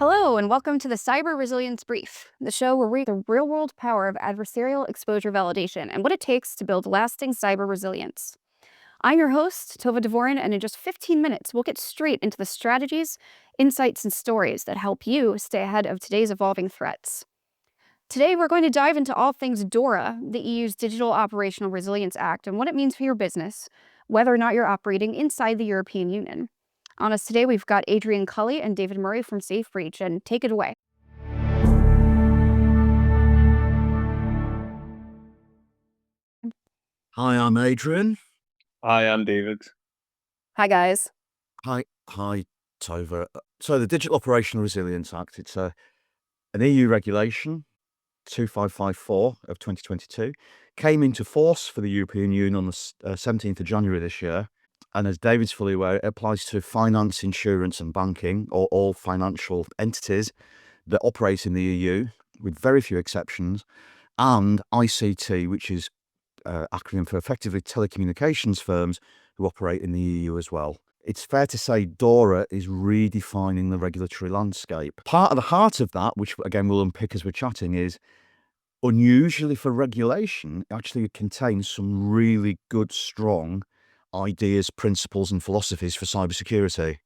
Hello, and welcome to the Cyber Resilience Brief, the show where we the real-world power of adversarial exposure validation and what it takes to build lasting cyber resilience. I'm your host, Tova Dvorin, and in just 15 minutes, we'll get straight into the strategies, insights, and stories that help you stay ahead of today's evolving threats. Today, we're going to dive into all things DORA, the EU's Digital Operational Resilience Act, and what it means for your business, whether or not you're operating inside the European Union. On us today, we've got Adrian Culley and David Murray from SafeBreach, and take it away. Hi, I'm Adrian. Hi, I'm David. Hi, guys. Hi, Tova. So the Digital Operational Resilience Act, it's an EU regulation, 2554 of 2022, came into force for the European Union on the 17th of January this year. And as David's fully aware, it applies to finance, insurance and banking, or all financial entities that operate in the EU, with very few exceptions, and ICT, which is acronym for effectively telecommunications firms who operate in the EU as well. It's fair to say DORA is redefining the regulatory landscape. Part of the heart of that, which again we'll unpick as we're chatting, is unusually for regulation, it actually contains some really good, strong ideas, principles and philosophies for cybersecurity.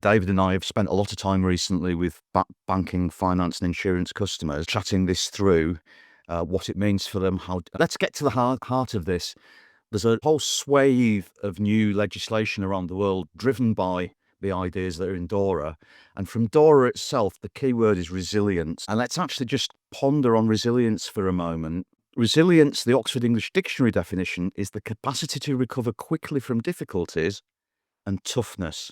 David and I have spent a lot of time recently with banking, finance and insurance customers chatting this through, what it means for them. Let's get to the heart of this. There's a whole swathe of new legislation around the world driven by the ideas that are in DORA. And from DORA itself, the key word is resilience. And let's actually just ponder on resilience for a moment. Resilience, the Oxford English Dictionary definition, is the capacity to recover quickly from difficulties, and toughness.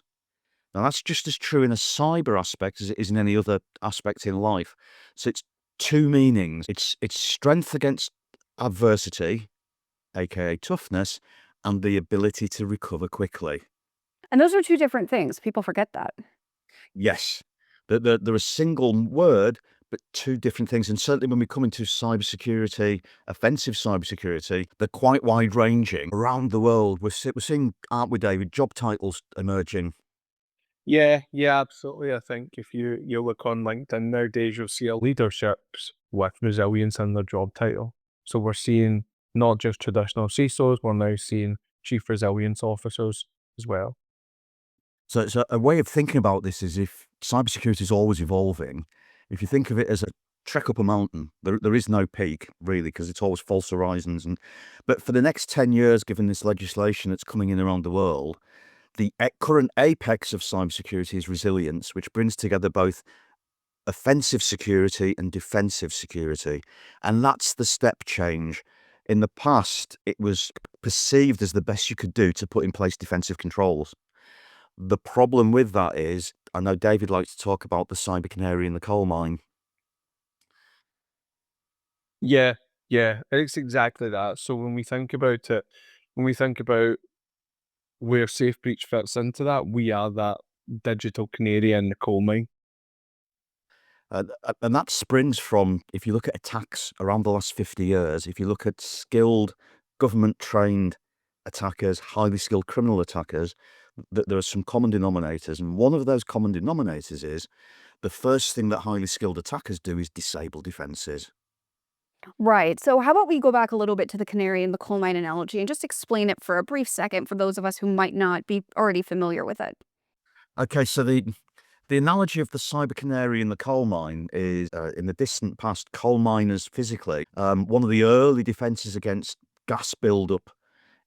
Now, that's just as true in a cyber aspect as it is in any other aspect in life. So it's two meanings. It's strength against adversity, aka toughness, and the ability to recover quickly. And those are two different things. People forget that. Yes, they're a single word, but two different things. And certainly when we come into cybersecurity, offensive cybersecurity, they're quite wide-ranging. Around the world, we're seeing, aren't we, David, job titles emerging. Yeah, absolutely. I think if you look on LinkedIn nowadays, you'll see leaderships with resilience in their job title. So we're seeing not just traditional CISOs, we're now seeing chief resilience officers as well. So a way of thinking about this is, if cybersecurity is always evolving, if you think of it as a trek up a mountain, there is no peak really, because it's always false horizons. But for the next 10 years, given this legislation that's coming in around the world, the current apex of cybersecurity is resilience, which brings together both offensive security and defensive security. And that's the step change. In the past, it was perceived as the best you could do to put in place defensive controls. The problem with that is, I know David likes to talk about the cyber canary in the coal mine. Yeah, it's exactly that. So when we think about it, when we think about where SafeBreach fits into that, we are that digital canary in the coal mine. And that springs from, if you look at attacks around the last 50 years, if you look at skilled, government-trained attackers, highly skilled criminal attackers, there are some common denominators. And one of those common denominators is the first thing that highly skilled attackers do is disable defenses. Right. So how about we go back a little bit to the canary in the coal mine analogy and just explain it for a brief second for those of us who might not be already familiar with it. Okay, so the analogy of the cyber canary in the coal mine is, in the distant past, coal miners physically, one of the early defences against gas build-up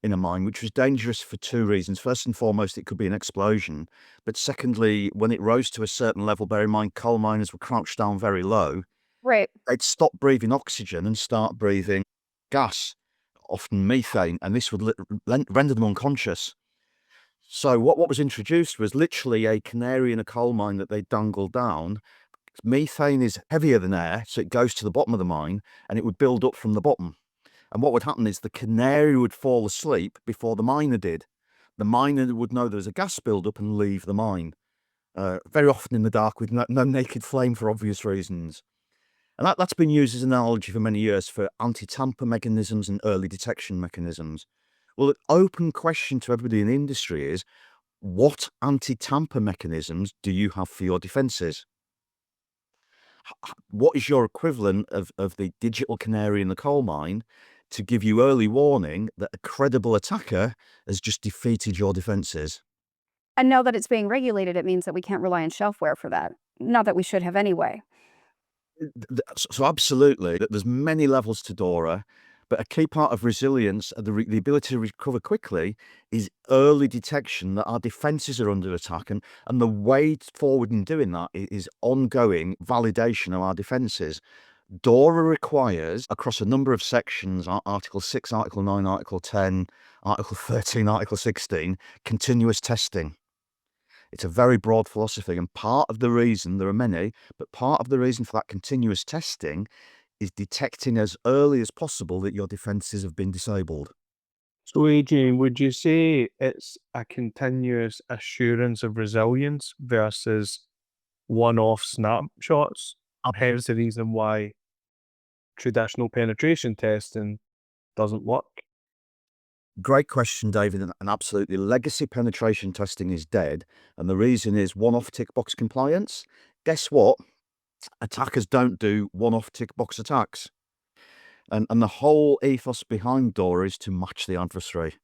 in a mine, which was dangerous for two reasons. First and foremost, it could be an explosion. But secondly, when it rose to a certain level, bear in mind, coal miners were crouched down very low. Right. They'd stop breathing oxygen and start breathing gas, often methane, and this would render them unconscious. So what was introduced was literally a canary in a coal mine that they dangled down. Methane is heavier than air, so it goes to the bottom of the mine, and it would build up from the bottom. And what would happen is the canary would fall asleep before the miner did. The miner would know there was a gas build-up and leave the mine, very often in the dark with no naked flame for obvious reasons. And that's been used as an analogy for many years for anti-tamper mechanisms and early detection mechanisms. Well, the open question to everybody in the industry is, what anti-tamper mechanisms do you have for your defences? What is your equivalent of the digital canary in the coal mine to give you early warning that a credible attacker has just defeated your defenses? And now that it's being regulated, it means that we can't rely on shelfware for that. Not that we should have anyway. So absolutely, there's many levels to DORA, but a key part of resilience, the ability to recover quickly, is early detection that our defences are under attack, and the way forward in doing that is ongoing validation of our defences. DORA requires, across a number of sections, Article 6, Article 9, Article 10, Article 13, Article 16, continuous testing. It's a very broad philosophy, and part of the reason, there are many, but part of the reason for that continuous testing is detecting as early as possible that your defences have been disabled. So, Adrian, would you say it's a continuous assurance of resilience versus one-off snapshots? Hence the reason why traditional penetration testing doesn't work. Great question, David, and absolutely. Legacy penetration testing is dead, and the reason is one-off tick box compliance. Guess what? Attackers don't do one-off tick box attacks. And the whole ethos behind DORA is to match the adversary.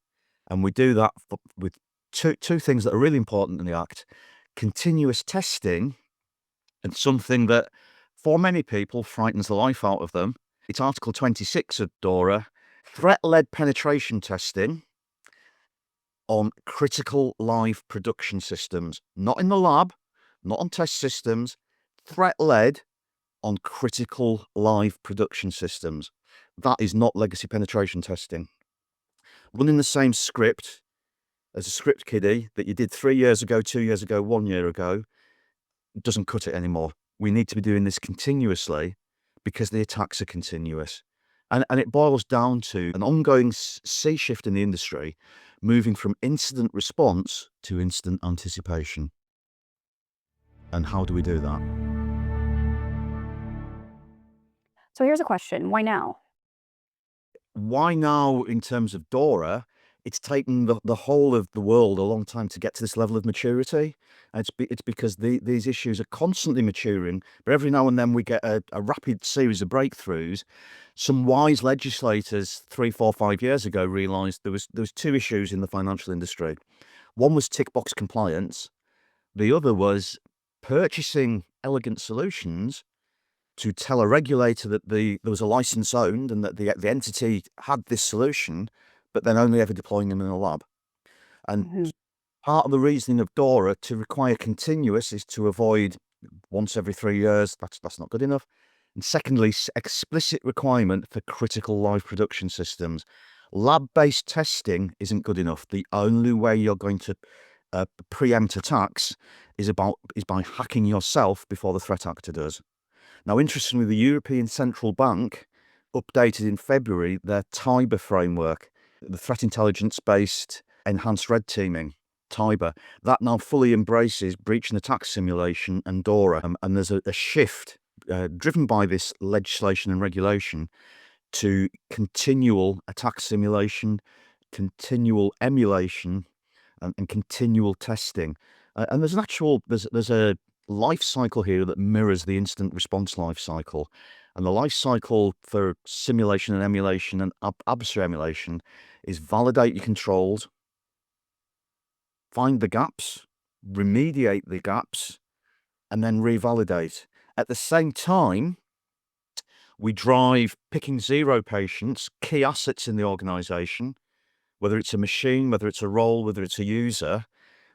And we do that with two things that are really important in the Act. Continuous testing, and something that, for many people, frightens the life out of them. It's Article 26 of DORA, threat-led penetration testing on critical live production systems. Not in the lab, not on test systems, threat-led on critical live production systems. That is not legacy penetration testing. Running the same script as a script kiddie that you did 3 years ago, 2 years ago, 1 year ago, doesn't cut it anymore. We need to be doing this continuously because the attacks are continuous. And it boils down to an ongoing sea shift in the industry, moving from incident response to incident anticipation. And how do we do that? So here's a question. Why now? Why now in terms of DORA? It's taken the whole of the world a long time to get to this level of maturity. And it's because these issues are constantly maturing, but every now and then we get a rapid series of breakthroughs. Some wise legislators 3, 4, 5 years ago realised there was two issues in the financial industry. One was tick box compliance. The other was purchasing elegant solutions to tell a regulator that there was a license owned and that the entity had this solution, but then only ever deploying them in a lab. And part of the reasoning of DORA to require continuous is to avoid once every 3 years. That's not good enough. And secondly, explicit requirement for critical live production systems. Lab-based testing isn't good enough. The only way you're going to preempt attacks is by hacking yourself before the threat actor does. Now, interestingly, the European Central Bank updated in February their TIBER framework, the threat intelligence-based enhanced red teaming, TIBER. That now fully embraces breach and attack simulation and DORA. And there's a shift driven by this legislation and regulation to continual attack simulation, continual emulation, and continual testing. And there's a life cycle here that mirrors the incident response life cycle. And the life cycle for simulation and emulation and adversary emulation is validate your controls, find the gaps, remediate the gaps, and then revalidate. At the same time, we drive picking zero patients, key assets in the organization, whether it's a machine, whether it's a role, whether it's a user.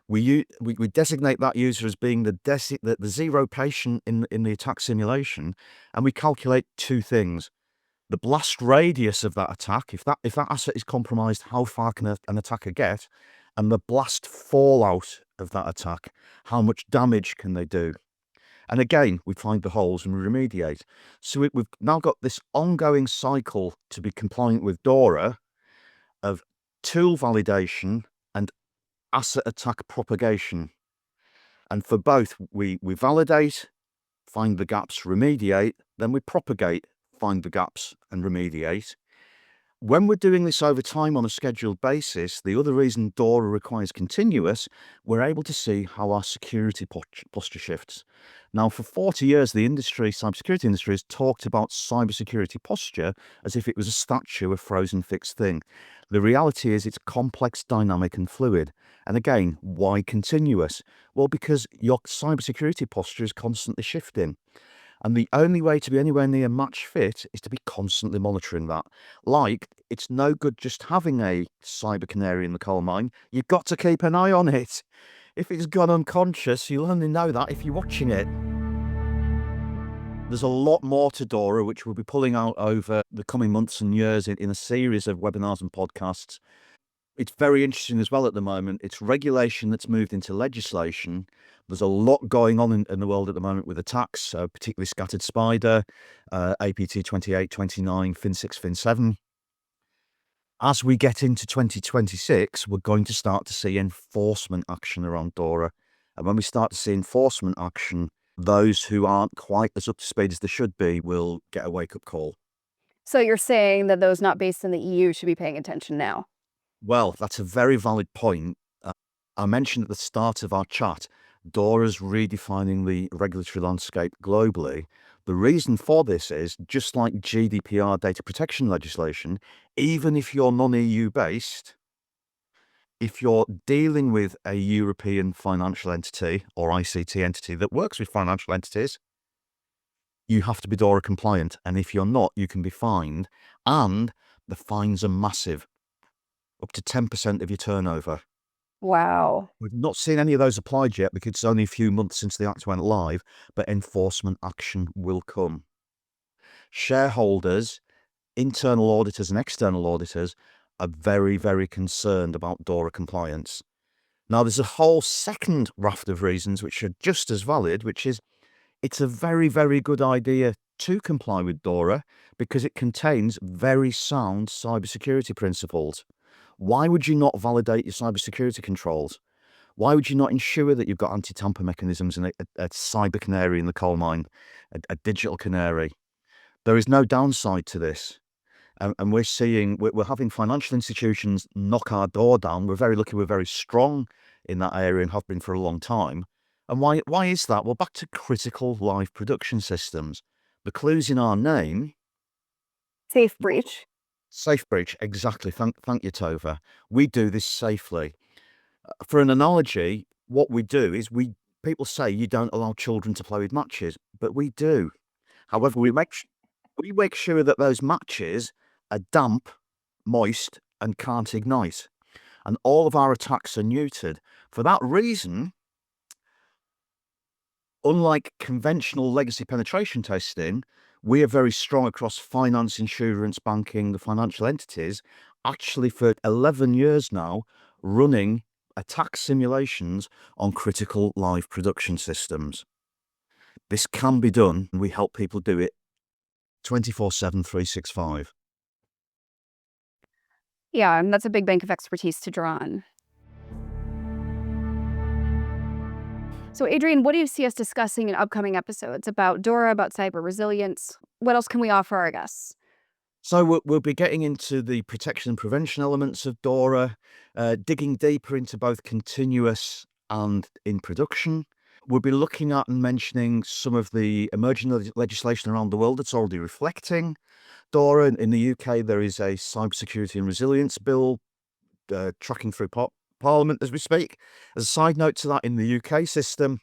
We designate that user as being the zero patient in the attack simulation, and we calculate two things: the blast radius of that attack, if that asset is compromised, how far can an attacker get, and the blast fallout of that attack, how much damage can they do. And again, we find the holes and we remediate. So we've now got this ongoing cycle to be compliant with DORA of tool validation and asset attack propagation. And for both, we validate, find the gaps, remediate, then we propagate, find the gaps and remediate. When we're doing this over time on a scheduled basis, the other reason DORA requires continuous, we're able to see how our security posture shifts. Now, for 40 years, the cybersecurity industry has talked about cybersecurity posture as if it was a statue, a frozen fixed thing. The reality is it's complex, dynamic and fluid. And again, why continuous? Well, because your cybersecurity posture is constantly shifting. And the only way to be anywhere near match fit is to be constantly monitoring that. Like, it's no good just having a cyber canary in the coal mine. You've got to keep an eye on it. If it's gone unconscious, you'll only know that if you're watching it. There's a lot more to DORA, which we'll be pulling out over the coming months and years in a series of webinars and podcasts. It's very interesting as well at the moment. It's regulation that's moved into legislation. There's a lot going on in the world at the moment with attacks, particularly Scattered Spider, APT 28, 29, Fin 6, Fin 7. As we get into 2026, we're going to start to see enforcement action around DORA. And when we start to see enforcement action, those who aren't quite as up to speed as they should be will get a wake-up call. So you're saying that those not based in the EU should be paying attention now? Well, that's a very valid point. I mentioned at the start of our chat, DORA's redefining the regulatory landscape globally. The reason for this is, just like GDPR data protection legislation, even if you're non-EU based, if you're dealing with a European financial entity or ICT entity that works with financial entities, you have to be DORA compliant. And if you're not, you can be fined. And the fines are massive, up to 10% of your turnover. Wow. We've not seen any of those applied yet because it's only a few months since the Act went live, but enforcement action will come. Shareholders, internal auditors and external auditors are very, very concerned about DORA compliance. Now, there's a whole second raft of reasons which are just as valid, which is it's a very, very good idea to comply with DORA because it contains very sound cybersecurity principles. Why would you not validate your cybersecurity controls? Why would you not ensure that you've got anti-tamper mechanisms and a cyber canary in the coal mine, a digital canary? There is no downside to this. And we're having financial institutions knock our door down. We're very lucky we're very strong in that area and have been for a long time. And why is that? Well, back to critical live production systems. The clue's in our name. SafeBreach. SafeBreach, exactly. Thank you, Tova. We do this safely. For an analogy, what we do is people say you don't allow children to play with matches, but we do. However, we make sure that those matches are damp, moist, and can't ignite. And all of our attacks are neutered. For that reason, unlike conventional legacy penetration testing, we are very strong across finance, insurance, banking, the financial entities, actually for 11 years now, running attack simulations on critical live production systems. This can be done, and we help people do it 24/7, 365. Yeah, and that's a big bank of expertise to draw on. So, Adrian, what do you see us discussing in upcoming episodes about DORA, about cyber resilience? What else can we offer our guests? So we'll be getting into the protection and prevention elements of DORA, digging deeper into both continuous and in production. We'll be looking at and mentioning some of the emerging legislation around the world that's already reflecting DORA. In the UK, there is a cybersecurity and resilience bill tracking through Parliament as we speak. As a side note to that, in the UK system,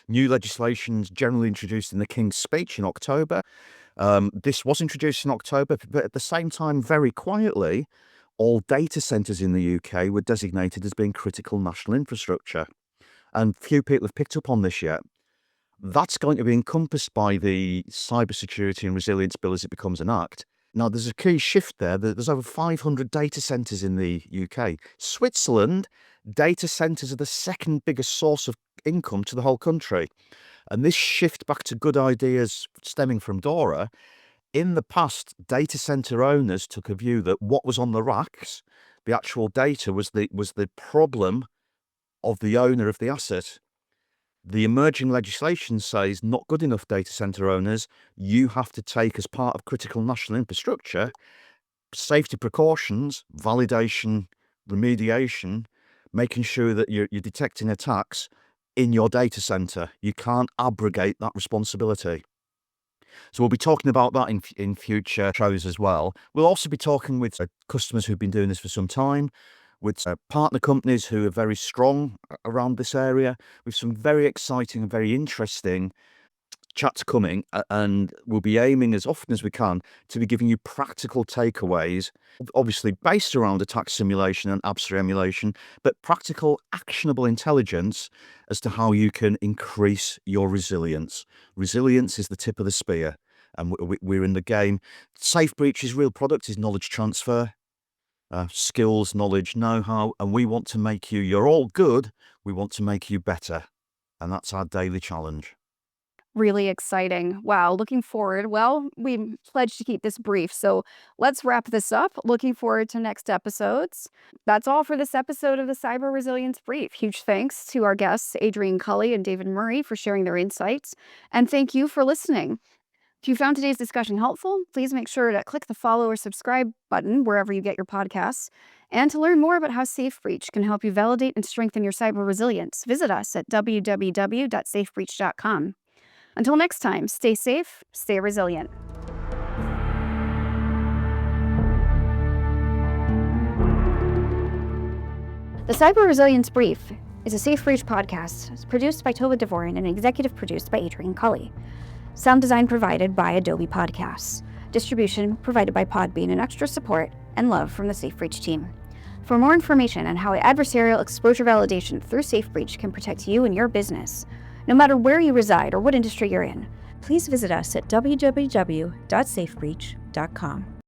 new legislation is generally introduced in the King's Speech in October. This was introduced in October, but at the same time, very quietly, all data centres in the UK were designated as being critical national infrastructure. And few people have picked up on this yet. That's going to be encompassed by the Cybersecurity and Resilience Bill as it becomes an act. Now, there's a key shift there. There's over 500 data centres in the UK. Switzerland, data centres are the second biggest source of income to the whole country. And this shift back to good ideas stemming from DORA, in the past, data centre owners took a view that what was on the racks, the actual data, was the problem of the owner of the asset. The emerging legislation says not good enough, data centre owners. You have to take, as part of critical national infrastructure, safety precautions, validation, remediation, making sure that you're detecting attacks in your data center. You can't abrogate that responsibility. So we'll be talking about that in future shows as well. We'll also be talking with customers who've been doing this for some time, with partner companies who are very strong around this area, with some very exciting and very interesting chats coming, and we'll be aiming as often as we can to be giving you practical takeaways, obviously based around attack simulation and adversary emulation, but practical, actionable intelligence as to how you can increase your resilience. Resilience is the tip of the spear, and we're in the game. SafeBreach's real product is knowledge transfer, skills, knowledge, know-how, and we want to make you, you're all good, we want to make you better, and that's our daily challenge. Really exciting. Wow, looking forward. Well, we pledged to keep this brief, so let's wrap this up. Looking forward to next episodes. That's all for this episode of the Cyber Resilience Brief. Huge thanks to our guests, Adrian Culley and David Murray, for sharing their insights, and thank you for listening. If you found today's discussion helpful, please make sure to click the follow or subscribe button wherever you get your podcasts. And to learn more about how SafeBreach can help you validate and strengthen your cyber resilience, visit us at www.safebreach.com. Until next time, stay safe, stay resilient. The Cyber Resilience Brief is a SafeBreach podcast. It's produced by Tova Dvorin and executive produced by Adrian Culley. Sound design provided by Adobe Podcasts. Distribution provided by Podbean, and extra support and love from the SafeBreach team. For more information on how adversarial exposure validation through SafeBreach can protect you and your business, no matter where you reside or what industry you're in, please visit us at www.safebreach.com.